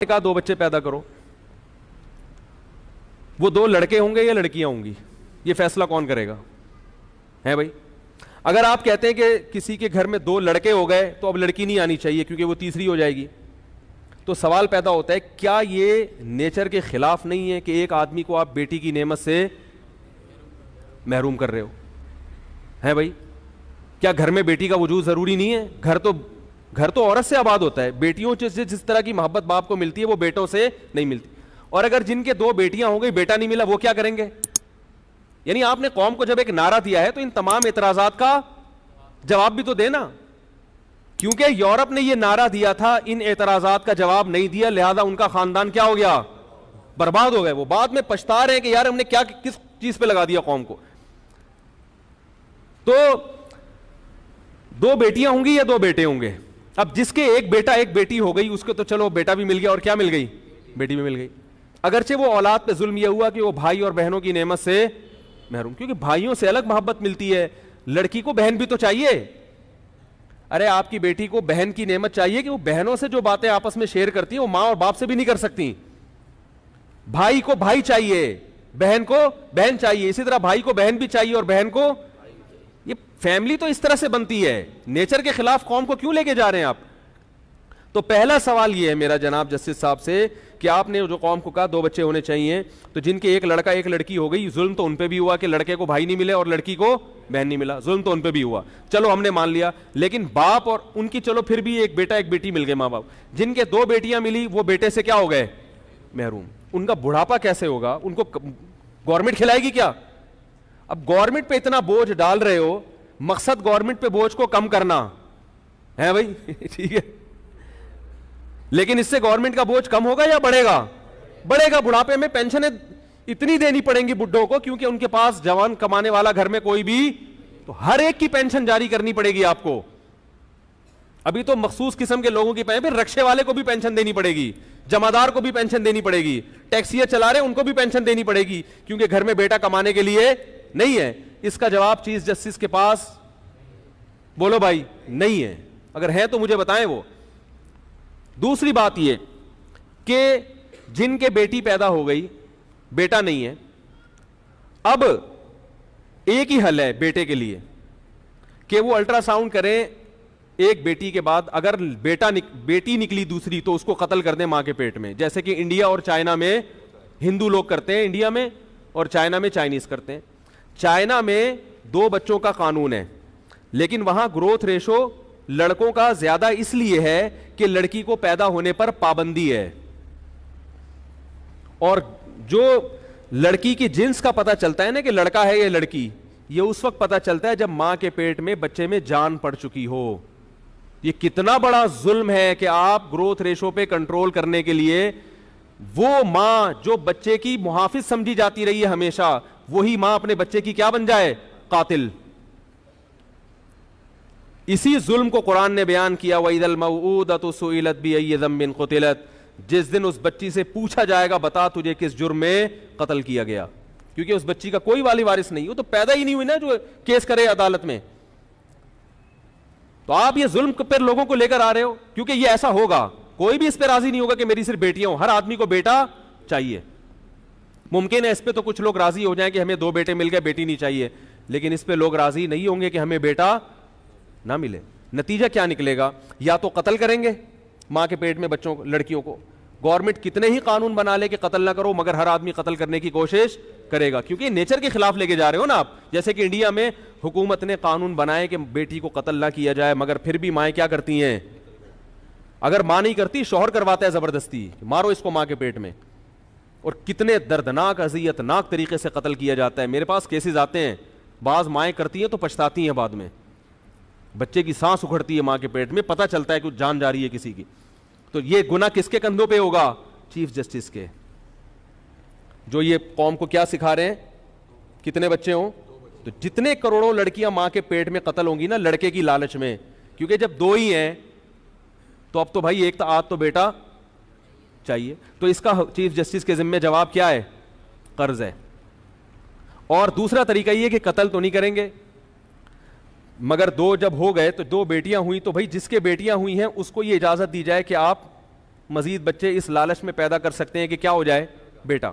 کہا 2 بچے پیدا کرو, وہ 2 لڑکے ہوں گے یا لڑکیاں ہوں گی, یہ فیصلہ کون کرے گا؟ ہے بھائی. اگر آپ کہتے ہیں کہ کسی کے گھر میں 2 لڑکے ہو گئے تو اب لڑکی نہیں آنی چاہیے کیونکہ وہ تیسری ہو جائے گی, تو سوال پیدا ہوتا ہے کیا یہ نیچر کے خلاف نہیں ہے کہ ایک آدمی کو آپ بیٹی کی نعمت سے محروم کر رہے ہو؟ ہے بھائی, کیا گھر میں بیٹی کا وجود ضروری نہیں ہے؟ گھر تو عورت سے آباد ہوتا ہے. بیٹیوں سے جس طرح کی محبت باپ کو ملتی ہے وہ بیٹوں سے نہیں ملتی. اور اگر جن کے 2 بیٹیاں ہو گئی, بیٹا نہیں ملا, وہ کیا کریں گے؟ یعنی آپ نے قوم کو جب ایک نعرہ دیا ہے تو ان تمام اعتراضات کا جواب بھی تو دینا, کیونکہ یورپ نے یہ نعرہ دیا تھا, ان اعتراضات کا جواب نہیں دیا, لہذا ان کا خاندان کیا ہو گیا؟ برباد ہو گئے. وہ بعد میں پچھتا رہے ہیں کہ یار ہم نے کیا کس چیز پہ لگا دیا قوم کو. تو 2 بیٹیاں ہوں گی یا 2 بیٹے ہوں گے؟ اب جس کے ایک بیٹا ایک بیٹی ہو گئی اس کو تو چلو بیٹا بھی مل گیا, اور کیا مل گئی؟ بیٹی بھی مل گئی. اگرچہ وہ اولاد پہ ظلم یہ ہوا کہ وہ بھائی اور بہنوں کی نعمت سے محروم, کیونکہ بھائیوں سے الگ محبت ملتی ہے, لڑکی کو بہن بھی تو چاہیے. ارے آپ کی بیٹی کو بہن کی نعمت چاہیے کہ وہ بہنوں سے جو باتیں آپس میں شیئر کرتی ہیں وہ ماں اور باپ سے بھی نہیں کر سکتی. بھائی کو بھائی چاہیے, بہن کو بہن چاہیے, اسی طرح بھائی کو بہن بھی چاہیے اور بہن کو. یہ فیملی تو اس طرح سے بنتی ہے. نیچر کے خلاف قوم کو کیوں لے کے جا رہے ہیں آپ؟ تو پہلا سوال یہ ہے میرا جناب جسٹس صاحب سے کہ آپ نے جو قوم کو کہا 2 بچے ہونے چاہیے, تو جن کے ایک لڑکا ایک لڑکی ہو گئی, ظلم تو ان پہ بھی ہوا کہ لڑکے کو بھائی نہیں ملے اور لڑکی کو بہن نہیں ملا, ظلم تو ان پہ بھی ہوا, چلو ہم نے مان لیا. لیکن باپ اور ان کی چلو پھر بھی ایک بیٹا ایک بیٹی مل گئے ماں باپ, جن کے 2 بیٹیاں ملی وہ بیٹے سے کیا ہو گئے؟ محروم. ان کا بڑھاپا کیسے ہوگا؟ ان کو گورنمنٹ کھلائے گی کیا؟ اب گورنمنٹ پہ اتنا بوجھ ڈال رہے ہو, مقصد گورنمنٹ پہ بوجھ کو کم کرنا ہے بھائی, ٹھیک ہے, لیکن اس سے گورنمنٹ کا بوجھ کم ہوگا یا بڑھے گا؟ بڑھے گا. بڑھاپے میں پینشنیں اتنی دینی پڑیں گی بڈھوں کو کیونکہ ان کے پاس جوان کمانے والا گھر میں کوئی بھی, تو ہر ایک کی پینشن جاری کرنی پڑے گی آپ کو. ابھی تو مخصوص قسم کے لوگوں کی پھر رکشے والے کو بھی پینشن دینی پڑے گی, جمعدار کو بھی پینشن دینی پڑے گی, ٹیکسیاں چلا رہے ان کو بھی پینشن دینی پڑے گی, کیونکہ گھر میں بیٹا کمانے کے لیے نہیں ہے. اس کا جواب چیف جسٹس کے پاس بولو بھائی نہیں ہے. اگر ہے تو مجھے بتائیں وہ. دوسری بات یہ کہ جن کے بیٹی پیدا ہو گئی بیٹا نہیں ہے, اب ایک ہی حل ہے بیٹے کے لیے کہ وہ الٹرا ساؤنڈ کریں ایک بیٹی کے بعد, اگر بیٹی نکلی دوسری تو اس کو قتل کر دیں ماں کے پیٹ میں, جیسے کہ انڈیا اور چائنا میں ہندو لوگ کرتے ہیں, انڈیا میں, اور چائنا میں چائنیز کرتے ہیں. چائنا میں 2 بچوں کا قانون ہے, لیکن وہاں گروتھ ریشو لڑکوں کا زیادہ اس لیے ہے کہ لڑکی کو پیدا ہونے پر پابندی ہے, اور جو لڑکی کی جنس کا پتہ چلتا ہے نا کہ لڑکا ہے یا لڑکی, یہ اس وقت پتہ چلتا ہے جب ماں کے پیٹ میں بچے میں جان پڑ چکی ہو. یہ کتنا بڑا ظلم ہے کہ آپ گروتھ ریشو پہ کنٹرول کرنے کے لیے وہ ماں جو بچے کی محافظ سمجھی جاتی رہی ہے ہمیشہ, وہی ماں اپنے بچے کی کیا بن جائے؟ قاتل. اسی ظلم کو قرآن نے بیان کیا, وَإِذَا الْمَوْءُودَةُ سُئِلَتْ بِأَيِّ ذَنبٍ قُتِلَتْ, جس دن اس بچی سے پوچھا جائے گا بتا تجھے کس جرم میں قتل کیا گیا, کیونکہ اس بچی کا کوئی والی وارث نہیں, وہ تو پیدا ہی نہیں ہوئی نا جو کیس کرے عدالت میں. تو آپ یہ ظلم پر لوگوں کو لے کر آ رہے ہو, کیونکہ یہ ایسا ہوگا, کوئی بھی اس پہ راضی نہیں ہوگا کہ میری صرف بیٹیاں ہوں, ہر آدمی کو بیٹا چاہیے. ممکن ہے اس پہ تو کچھ لوگ راضی ہو جائیں کہ ہمیں 2 بیٹے مل گئے بیٹی نہیں چاہیے, لیکن اس پہ لوگ راضی نہیں ہوں گے کہ ہمیں بیٹا نہ ملے. نتیجہ کیا نکلے گا؟ یا تو قتل کریں گے ماں کے پیٹ میں بچوں لڑکیوں کو, گورنمنٹ کتنے ہی قانون بنا لے کہ قتل نہ کرو, مگر ہر آدمی قتل کرنے کی کوشش کرے گا, کیونکہ نیچر کے خلاف لے کے جا رہے ہو نا آپ. جیسے کہ انڈیا میں حکومت نے قانون بنائے کہ بیٹی کو قتل نہ کیا جائے, مگر پھر بھی مائیں کیا کرتی ہیں؟ اگر ماں نہیں کرتی شوہر کرواتا ہے زبردستی, مارو اس کو ماں کے پیٹ میں, اور کتنے دردناک اذیت ناک طریقے سے قتل کیا جاتا ہے. میرے پاس کیسز آتے ہیں, بعض مائیں کرتی ہیں تو پچھتاتی ہیں بعد میں, بچے کی سانس اکھڑتی ہے ماں کے پیٹ میں, پتہ چلتا ہے کہ جان جا رہی ہے کسی کی. تو یہ گناہ کس کے کندھوں پہ ہوگا؟ چیف جسٹس کے, جو یہ قوم کو کیا سکھا رہے ہیں کتنے بچے ہوں. تو جتنے کروڑوں لڑکیاں ماں کے پیٹ میں قتل ہوں گی نا لڑکے کی لالچ میں, کیونکہ جب 2 ہی ہیں تو اب تو بھائی ایک آدھ تو بیٹا چاہیے. تو اس کا چیف جسٹس کے ذمہ جواب کیا ہے؟ قرض ہے. اور دوسرا طریقہ یہ کہ قتل تو نہیں کریں گے, مگر 2 جب ہو گئے تو 2 بیٹیاں ہوئی تو بھائی جس کے بیٹیاں ہوئی ہیں اس کو یہ اجازت دی جائے کہ آپ مزید بچے اس لالچ میں پیدا کر سکتے ہیں کہ کیا ہو جائے بیٹا.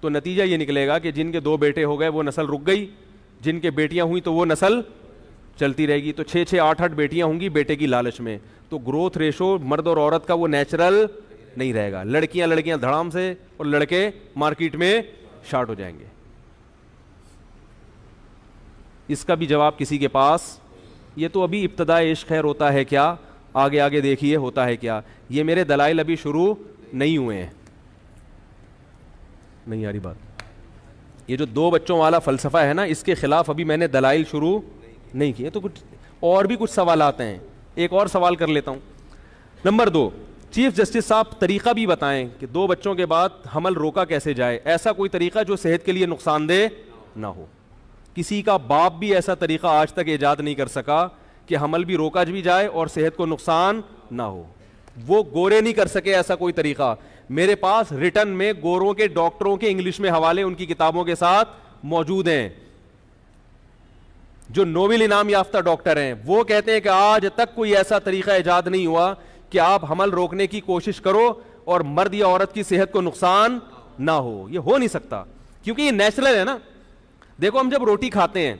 تو نتیجہ یہ نکلے گا کہ جن کے 2 بیٹے ہو گئے وہ نسل رک گئی, جن کے بیٹیاں ہوئی تو وہ نسل چلتی رہے گی. تو 6 8 بیٹیاں ہوں گی بیٹے کی لالچ میں, تو گروتھ ریشو مرد اور عورت کا وہ نیچرل نہیں رہے گا. لڑکیاں دھڑام سے اور لڑکے مارکیٹ میں شارٹ ہو جائیں گے. اس کا بھی جواب کسی کے پاس, یہ تو ابھی ابتدائے عشق خیر ہوتا ہے کیا, آگے دیکھیے ہوتا ہے کیا. یہ میرے دلائل ابھی شروع نہیں ہوئے ہیں. نہیں آ رہی بات. یہ جو 2 بچوں والا فلسفہ ہے نا, اس کے خلاف ابھی میں نے دلائل شروع نہیں کیے. تو اور بھی کچھ سوالات ہیں, ایک اور سوال کر لیتا ہوں. نمبر 2, چیف جسٹس صاحب طریقہ بھی بتائیں کہ 2 بچوں کے بعد حمل روکا کیسے جائے. ایسا کوئی طریقہ جو صحت کے لیے نقصان دہ نہ ہو. کسی کا باپ بھی ایسا طریقہ آج تک ایجاد نہیں کر سکا کہ حمل بھی روکا بھی جائے اور صحت کو نقصان نہ ہو. وہ گورے نہیں کر سکے ایسا کوئی طریقہ. میرے پاس ریٹن میں گوروں کے ڈاکٹروں کے انگلش میں حوالے ان کی کتابوں کے ساتھ موجود ہیں, جو نوبل انعام یافتہ ڈاکٹر ہیں. وہ کہتے ہیں کہ آج تک کوئی ایسا طریقہ ایجاد نہیں ہوا کہ آپ حمل روکنے کی کوشش کرو اور مرد یا عورت کی صحت کو نقصان نہ ہو. یہ ہو نہیں سکتا کیونکہ یہ نیچرل ہے نا. دیکھو ہم جب روٹی کھاتے ہیں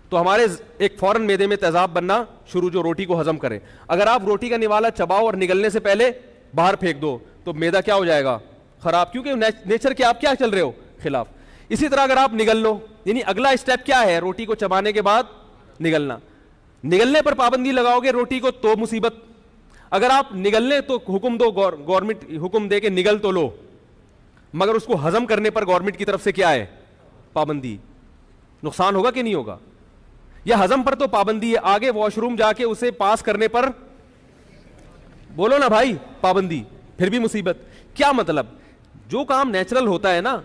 تو ہمارے ایک فوراً میدے میں تیزاب بننا شروع, جو روٹی کو ہضم کرے. اگر آپ روٹی کا نوالا چباؤ اور نگلنے سے پہلے باہر پھینک دو تو میدا کیا ہو جائے گا, خراب, کیونکہ نیچر کے آپ کیا چل رہے ہو, خلاف. اسی طرح اگر آپ نگل لو, یعنی اگلا اسٹیپ کیا ہے, روٹی کو چبانے کے بعد نگلنا. نگلنے پر پابندی لگاؤ گے روٹی کو تو مصیبت. اگر آپ نگلنے تو حکم دو, گورنمنٹ حکم دے کے نگل تو لو, مگر اس کو ہضم کرنے پر گورنمنٹ کی طرف سے کیا ہے, پابندی. نقصان ہوگا کہ نہیں ہوگا؟ یا ہضم پر تو پابندی ہے, آگے واش روم جا کے اسے پاس کرنے پر بولو نا بھائی پابندی, پھر بھی مصیبت. کیا مطلب, جو کام نیچرل ہوتا ہے نا,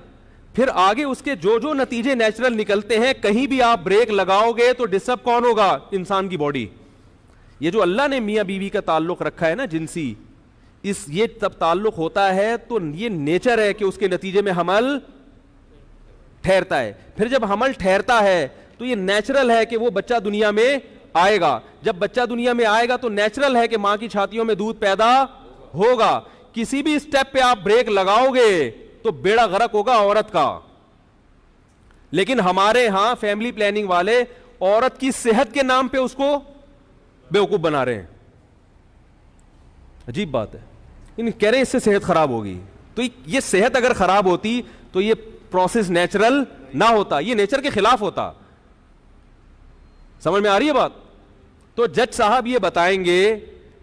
پھر آگے اس کے جو نتیجے نیچرل نکلتے ہیں, کہیں بھی آپ بریک لگاؤ گے تو ڈسٹرب کون ہوگا, انسان کی باڈی. یہ جو اللہ نے میاں بیوی کا تعلق رکھا ہے نا جنسی, یہ تب تعلق ہوتا ہے تو یہ نیچر ہے کہ اس کے نتیجے میں حمل ٹھہرتا ہے. پھر جب حمل ٹھہرتا ہے تو یہ نیچرل ہے کہ وہ بچہ دنیا میں آئے گا. جب بچہ دنیا میں آئے گا تو نیچرل ہے کہ ماں کی چھاتیوں میں دودھ پیدا ہوگا. کسی بھی اسٹیپ پہ آپ بریک لگاؤ گے تو بیڑا غرق ہوگا عورت کا. لیکن ہمارے ہاں فیملی پلاننگ والے عورت کی صحت کے نام پہ اس کو بیوقوف بنا رہے ہیں. عجیب بات ہے. کہہ رہے ہیں اس سے صحت خراب ہوگی. تو یہ صحت اگر خراب ہوتی تو یہ پروسیس نیچرل نہ ہوتا, یہ نیچر کے خلاف ہوتا. سمجھ میں آ رہی ہے بات؟ تو جج صاحب یہ بتائیں گے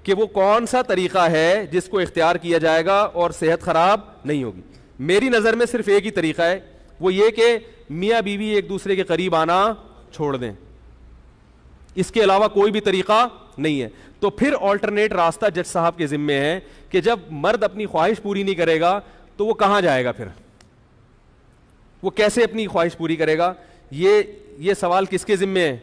کہ وہ کون سا طریقہ ہے جس کو اختیار کیا جائے گا اور صحت خراب نہیں ہوگی. میری نظر میں صرف ایک ہی طریقہ ہے, وہ یہ کہ میاں بیوی ایک دوسرے کے قریب آنا چھوڑ دیں. اس کے علاوہ کوئی بھی طریقہ نہیں ہے. تو پھر آلٹرنیٹ راستہ جج صاحب کے ذمے ہے کہ جب مرد اپنی خواہش پوری نہیں کرے گا تو وہ کہاں جائے گا, پھر وہ کیسے اپنی خواہش پوری کرے گا. یہ سوال کس کے ذمے ہے؟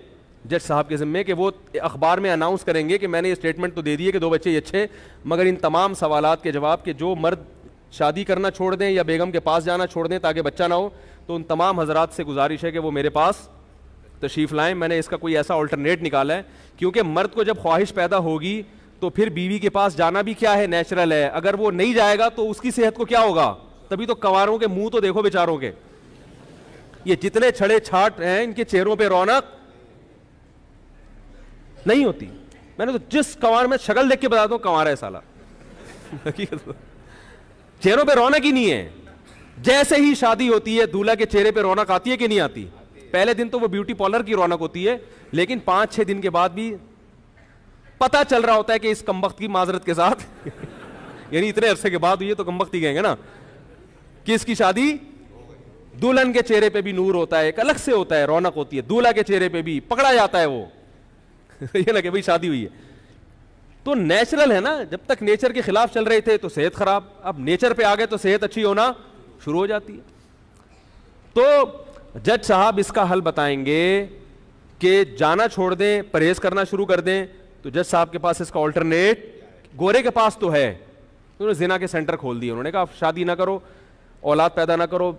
جج صاحب کے ذمے, کہ وہ اخبار میں اناؤنس کریں گے کہ میں نے یہ اسٹیٹمنٹ تو دے دی ہے کہ 2 بچے یہ اچھے, مگر ان تمام سوالات کے جواب کہ جو مرد شادی کرنا چھوڑ دیں یا بیگم کے پاس جانا چھوڑ دیں تاکہ بچہ نہ ہو, تو ان تمام حضرات سے گزارش ہے کہ وہ میرے پاس تشریف لائیں. میں نے اس کا کوئی ایسا آلٹرنیٹ نکالا ہے, کیونکہ مرد کو جب خواہش پیدا ہوگی تو پھر بیوی کے پاس جانا بھی کیا ہے, نیچرل ہے. اگر وہ نہیں جائے گا تو اس کی صحت کو کیا ہوگا. تبھی تو کنواروں کے منہ تو دیکھو بیچاروں کے, یہ جتنے چھڑے چھاٹ ہیں ان کے چہروں پہ رونق نہیں ہوتی. میں نے تو جس کنوار میں شکل دیکھ کے بتا دوں کنوار ہے سالا, چہروں پہ رونق ہی نہیں ہے. جیسے ہی شادی ہوتی ہے دولہا کے چہرے پہ رونق آتی ہے کہ نہیں آتی؟ پہلے دن تو وہ بیوٹی پارلر کی رونق ہوتی ہے, لیکن 5-6 دن کے بعد بھی پتا چل رہا ہوتا ہے کہ اس کمبخت کی معذرت کے ساتھ یعنی اتنے عرصے کے بعد ہوئی ہے تو کمبخت ہی کہیں گے نا, کہ اس کی شادی. دلہن کے چہرے پہ بھی نور ہوتا ہے, ایک الگ سے ہوتا ہے, رونق ہوتی ہے. دولہا کے چہرے پہ بھی پکڑا جاتا ہے وہ یہ نہ کہ بھائی شادی ہوئی ہے. تو نیچرل ہے نا, جب تک نیچر کے خلاف چل رہے تھے تو صحت خراب, اب نیچر پہ آ گئے تو صحت اچھی ہونا شروع ہو جاتی ہے. تو جج صاحب اس کا حل بتائیں گے کہ جانا چھوڑ دیں, پرہیز کرنا شروع کر دیں. تو جج صاحب کے پاس اس کا آلٹرنیٹ, گورے کے پاس تو ہے, انہوں نے زنا کے سینٹر کھول دیے. انہوں نے کہا شادی نہ کرو, اولاد پیدا نہ کرو,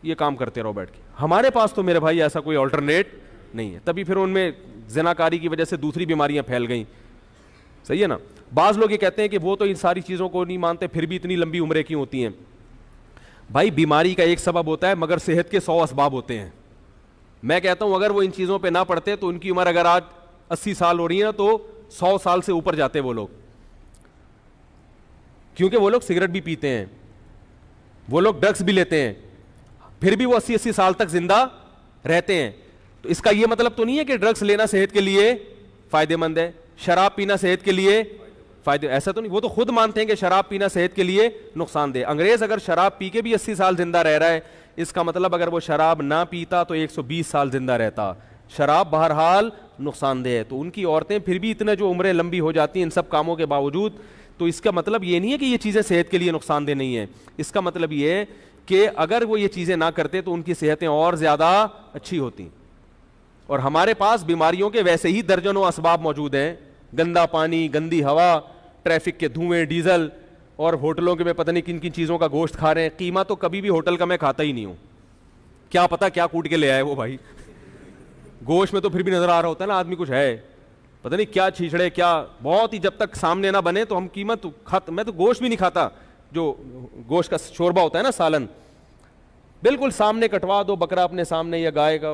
یہ کام کرتے رہو بیٹھ کے. ہمارے پاس تو میرے بھائی ایسا کوئی آلٹرنیٹ نہیں ہے. تبھی پھر ان میں زنا کاری کی وجہ سے دوسری بیماریاں پھیل گئیں, صحیح ہے نا. بعض لوگ یہ کہتے ہیں کہ وہ تو ان ساری چیزوں کو نہیں مانتے پھر بھی اتنی لمبی عمریں کیوں ہوتی ہیں. بھائی بیماری کا ایک سبب ہوتا ہے مگر صحت کے 100 اسباب ہوتے ہیں. میں کہتا ہوں اگر وہ ان چیزوں پہ نہ پڑتے تو ان کی عمر اگر آج 80 سال ہو رہی ہے تو 100 سال سے اوپر جاتے وہ لوگ, کیونکہ وہ لوگ سگریٹ بھی پیتے ہیں, وہ لوگ ڈرگس بھی لیتے ہیں, پھر بھی وہ 80 سال تک زندہ رہتے ہیں. تو اس کا یہ مطلب تو نہیں ہے کہ ڈرگس لینا صحت کے لیے فائدہ مند ہے, شراب پینا صحت کے لیے فائدہ, ایسا تو نہیں. وہ تو خود مانتے ہیں کہ شراب پینا صحت کے لیے نقصان دہ. انگریز اگر شراب پی کے بھی 80 سال زندہ رہ رہا ہے, اس کا مطلب اگر وہ شراب نہ پیتا تو 120 سال زندہ رہتا. شراب بہرحال نقصان دہ ہے. تو ان کی عورتیں پھر بھی اتنا جو عمریں لمبی ہو جاتی ہیں ان سب کاموں کے باوجود, تو اس کا مطلب یہ نہیں ہے کہ یہ چیزیں صحت کے لیے نقصان دہ نہیں ہیں. اس کا مطلب یہ ہے کہ اگر وہ یہ چیزیں نہ کرتے تو ان کی صحتیں اور زیادہ اچھی ہوتی. اور ہمارے پاس بیماریوں کے ویسے ہی درجنوں اسباب موجود ہیں, گندا پانی, گندی ہوا, ٹریفک کے دھوئیں, ڈیزل, اور ہوٹلوں کے میں پتہ نہیں کن کن چیزوں کا گوشت کھا رہے ہیں. قیمہ تو کبھی بھی ہوٹل کا میں کھاتا ہی نہیں ہوں, کیا پتا کیا کوٹ کے لے آئے وہ بھائی. گوشت میں تو پھر بھی نظر آ رہا ہوتا ہے نا آدمی کچھ ہے, پتہ نہیں کیا چھیچڑے کیا, بہت ہی جب تک سامنے نہ بنے تو ہم قیمت میں تو گوشت بھی نہیں کھاتا. جو گوشت کا شوربہ ہوتا ہے نا, سالن, بالکل سامنے کٹوا دو بکرا اپنے سامنے یا گائے کا,